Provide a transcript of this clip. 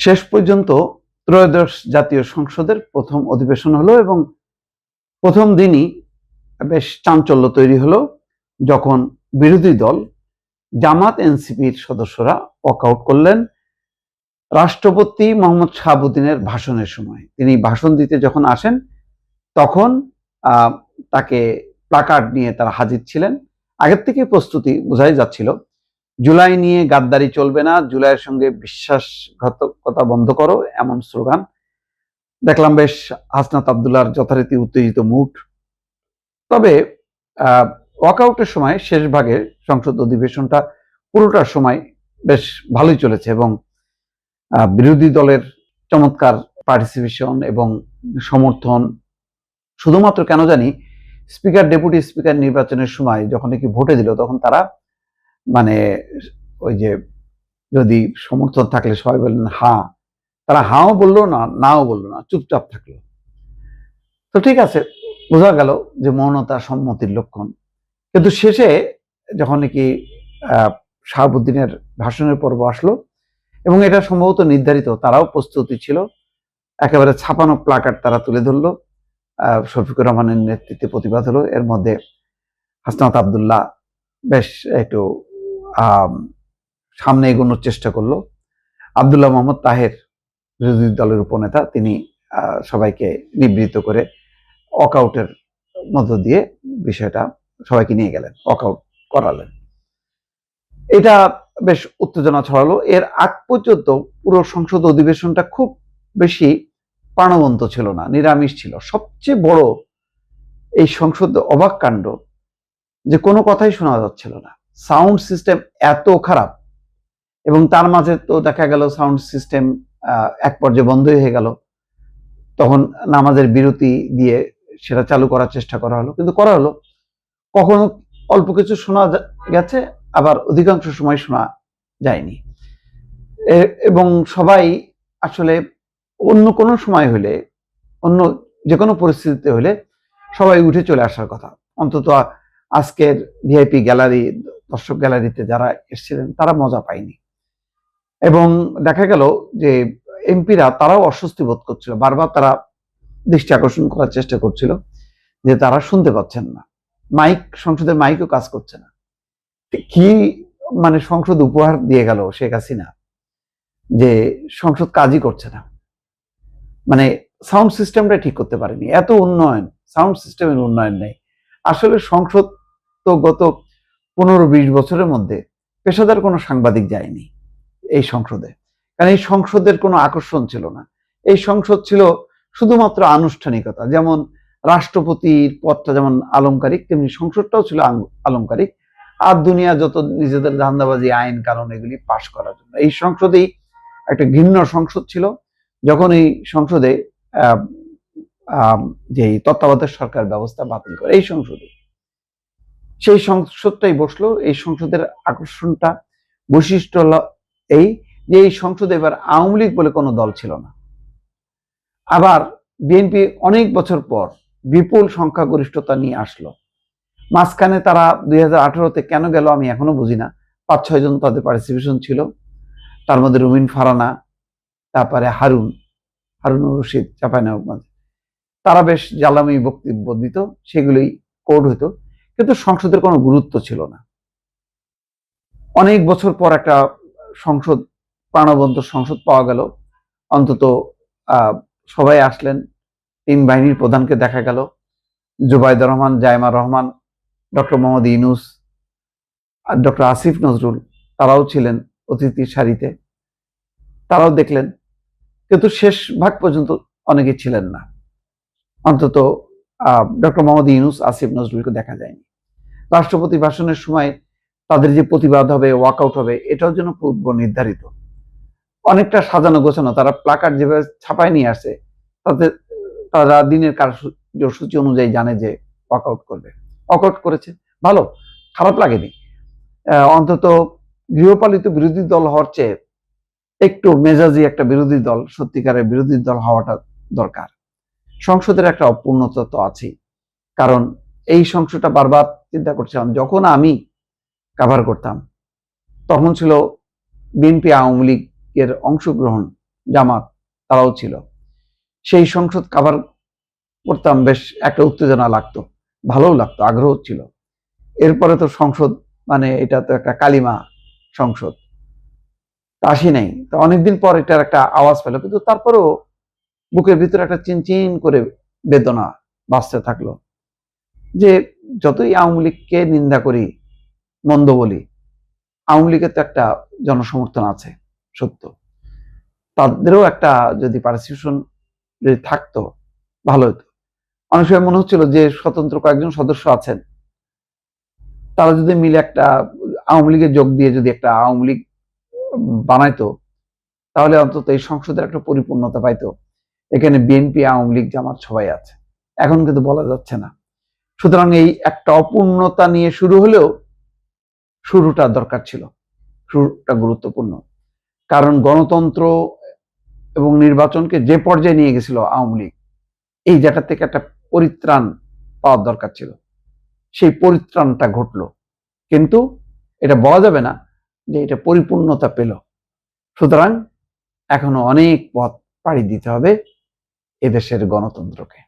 শেষ পর্যন্ত ত্রয়োদশ জাতীয় সংসদের প্রথম অধিবেশন হলো এবং প্রথম দিনই বেশ চাঞ্চল্য তৈরি হলো যখন বিরোধী দল জামাত এনসিপির সদস্যরা ওয়াকআউট করলেন রাষ্ট্রপতি মোহাম্মদ শাহাবুদ্দিনের ভাষণের সময়। তিনি ভাষণ দিতে যখন আসেন তখন তাকে প্লাকার্ড নিয়ে তারা হাজির ছিলেন। আগের থেকে প্রস্তুতি বোঝাই যাচ্ছিল, জুলাই নিয়ে গাদ্দারি চলবে না, জুলাইয়ের সঙ্গে বিশ্বাসঘাতকতা বন্ধ করো, এমন স্লোগান দেখলাম। বেশ হাসনাত আবদুল্লাহর যথারীতি উত্তেজিত মুড। তবে ওয়াকআউটের সময় শেষ ভাগে সংসদ অধিবেশনটা পুরোটার সময় বেশ ভালোই চলেছে এবং বিরোধী দলের চমৎকার পার্টিসিপেশন এবং সমর্থন। শুধুমাত্র কেন জানি স্পিকার ডেপুটি স্পিকার নির্বাচনের সময় যখন নাকি ভোটে দিল তখন তারা মানে ওই যে যদি সমর্থন থাকলে সবাই বললেন হ্যাঁ, তারা হাঁও বললো না, নাও বললো না, চুপচাপ থাকলো। তো ঠিক আছে, বোঝা গেল যে মৌনতা সম্মতির লক্ষণ। কিন্তু শেষে যখন নাকি শাহাবুদ্দিনের ভাষণের পর্ব আসলো এবং এটা সম্ভবত নির্ধারিত, তারাও প্রস্তুতি ছিল, একেবারে ছাপানো প্লাকার্ড তারা তুলে ধরলো। শফিকুর রহমানের নেতৃত্বে প্রতিবাদ হলো। এর মধ্যে হাসনাত আবদুল্লাহ বেশ একটু সামনে এগোনোর চেষ্টা করলো। আবদুল্লাহ মোহাম্মদ তাহের বিরোধী দলের উপনেতা, তিনি সবাইকে নিবৃত্ত করে ওয়াকআউটের মধ্য দিয়ে বিষয়টা সবাইকে নিয়ে গেলেন, ওয়াকআউট করালেন। এটা বেশ উত্তেজনা ছড়ালো। এর আগ পর্যন্ত পুরো সংসদ অধিবেশনটা খুব বেশি প্রাণবন্ত ছিল না, নিরামিষ ছিল। সবচেয়ে বড় এই সংসদ অবাক কাণ্ড যে কোনো কথাই শোনা যাচ্ছিল না, সাউন্ড সিস্টেম এত খারাপ। এবং তার মাঝে তো দেখা গেল সাউন্ড সিস্টেম এক পর্যায়ে বন্ধই হয়ে গেল। তখন নামাজের বিরতি দিয়ে সেটা চালু করার চেষ্টা করা হলো, কিন্তু করা হলো কখনো অল্প কিছু শোনা গেছে, আবার অধিকাংশ সময় শোনা যায়নি। এবং সবাই আসলে অন্য কোনো সময় হলে, অন্য যে কোনো পরিস্থিতিতে হলে সবাই উঠে চলে আসার কথা। অন্তত আজকের ভিআইপি গ্যালারি, দর্শক গ্যালারিতে যারা এসেছিলেন তারা মজা পায়নি। এবং দেখা গেল যে এমপিরা তারাও অস্বস্তি বোধ করছিল, বারবার তারা দৃষ্টি আকর্ষণ করার চেষ্টা করছিল যে তারা শুনতে পাচ্ছেন না, মাইক, সংসদের মাইকও কাজ করছে না। কি মানে সংসদ উপহার দিয়ে গেল শেখ হাসিনা, যে সংসদ কাজই করছে না, মানে সাউন্ড সিস্টেমটা ঠিক করতে পারেনি। এত উন্নয়ন, সাউন্ড সিস্টেমের উন্নয়ন নেই। আসলে সংসদ তো গত 15-20 বছরের মধ্যে পেশাদার কোনো সাংবাদিক যায়নি এই সংসদে, কারণ এই সংসদের কোনো আকর্ষণ ছিল না। এই সংসদ ছিল শুধুমাত্র আনুষ্ঠানিকতা। যেমন রাষ্ট্রপতির পদটা যেমন আলংকারিক, তেমনি সংসদটাও ছিল আলংকারিক। আর দুনিয়া যত নিজেদের ধান্দাবাজি, আইন কানুন এগুলি পাশ করার জন্য। এই সংসদেই একটা ঘৃণ্য সংসদ ছিল। যখন এই সংসদে যে তত্ত্বাবধায়ক সরকার ব্যবস্থা বাতিল করে এই সংসদে, সেই সংসদটাই বসলো। এই সংসদের আকর্ষণটা, বৈশিষ্ট্য হলো এই যে এই সংসদে এবার আওয়ামী লীগ বলে কোনো দল ছিল না। আবার বিএনপি অনেক বছর পর বিপুল সংখ্যাগরিষ্ঠতা নিয়ে আসলো। মাঝখানে তারা 2018-তে কেন গেল আমি এখনো বুঝি না। 5-6 জন তাদের পার্টিসিপেশন ছিল, তার মধ্যে রুমিন ফারানা, তারপরে হারুন রশিদ চাঁপাইনবাবগঞ্জ, তারা বেশ জ্বালামি বক্তব্য দিত, সেগুলোই কোড হইতো, কিন্তু সংসদের কোনো গুরুত্ব ছিল না। অনেক বছর পর একটা সংসদ, প্রাণবন্ত সংসদ পাওয়া গেল। অন্তত সবাই আসলেন, 3 বাহিনীর প্রধানকে দেখা গেল, জুবাইদুর রহমান, জাইমা রহমান, ডক্টর মোহাম্মদ ইউনূস আর ডক্টর আসিফ নজরুল, তারাও ছিলেন অতিথির সারিতে, তারাও দেখলেন। কিন্তু শেষ ভাগ পর্যন্ত অনেকে ছিলেন না। অন্তত ডক্টর মোহাম্মদ ইউনূস, আসিফ নজরুলকে দেখা যায়নি। রাষ্ট্রপতি ভাষণের সময় তাদের যে প্রতিবাদ হবে, ওয়াকআউট হবে, এটার জন্য পূর্ব নির্ধারিত, অনেকটা সাজানো গোছানো। তারা প্লাকার্ড যেভাবে ছাপায় নিয়ে আসে, তাদের তারা দিনের কার্যসূচি অনুযায়ী জানে যে ওয়াকআউট করবে। ওয়াকআউট করেছে, ভালো, খারাপ লাগেনি। অন্তত গৃহপালিত বিরোধী দল হওয়ার চেয়ে একটু মেজাজি একটা বিরোধী দল, সত্যিকারের বিরোধী দল হওয়াটা দরকার। সংসদের একটা অপূর্ণতা তো আছেই, কারণ এই সংসদটা বারবার চিন্তা করছিলাম, যখন আমি কাভার করতাম তখন ছিল বিএনপি আওয়ামী লীগের অংশগ্রহণ জামাত তারাও ছিল। সেই সংসদ কাভার করতাম, বেশ একটা উত্তেজনা লাগতো, ভালোও লাগতো, আগ্রহ ছিল। এরপরে তো সংসদ মানে এটা তো একটা কালিমা সংসদ, তা আসি নাই। তো অনেকদিন পর এটার একটা আওয়াজ পেল, কিন্তু তারপরেও বুকের ভিতরে একটা চিনচিন করে বেদনা বাঁচতে থাকলো যে যতই আওয়ামী লীগকে নিন্দা করি, মন্দ বলি, আওয়ামী লীগের তো একটা জনসমর্থন আছে, সত্য। তাদেরও একটা যদি পার্টিসিপেশন যদি থাকতো ভালো হতো। অনেক সময় মনে হচ্ছিল যে স্বতন্ত্র কয়েকজন সদস্য আছেন, তারা যদি মিলে একটা আওয়ামী লীগে যোগ দিয়ে যদি একটা আওয়ামী লীগ বানাইতো, তাহলে অন্তত এই সংসদের একটা পরিপূর্ণতা পাইতো। এখানে বিএনপি, আওয়ামী লীগ, জামাত সবাই আছে, এখন কিন্তু বলা যাচ্ছে না। সুতরাং এই একটা অপূর্ণতা নিয়ে শুরু হলেও শুরুটা দরকার ছিল, শুরুটা গুরুত্বপূর্ণ। কারণ গণতন্ত্র এবং নির্বাচনকে যে পর্যায়ে নিয়ে গেছিল আওয়ামী লীগ, এই জায়গা থেকে একটা পরিত্রাণ পাওয়ার দরকার ছিল, সেই পরিত্রাণটা ঘটলো। কিন্তু এটা বলা যাবে না যে এটা পরিপূর্ণতা পেল। সুতরাং এখনো অনেক পথ পাড়ি দিতে হবে এদেশের গণতন্ত্রকে।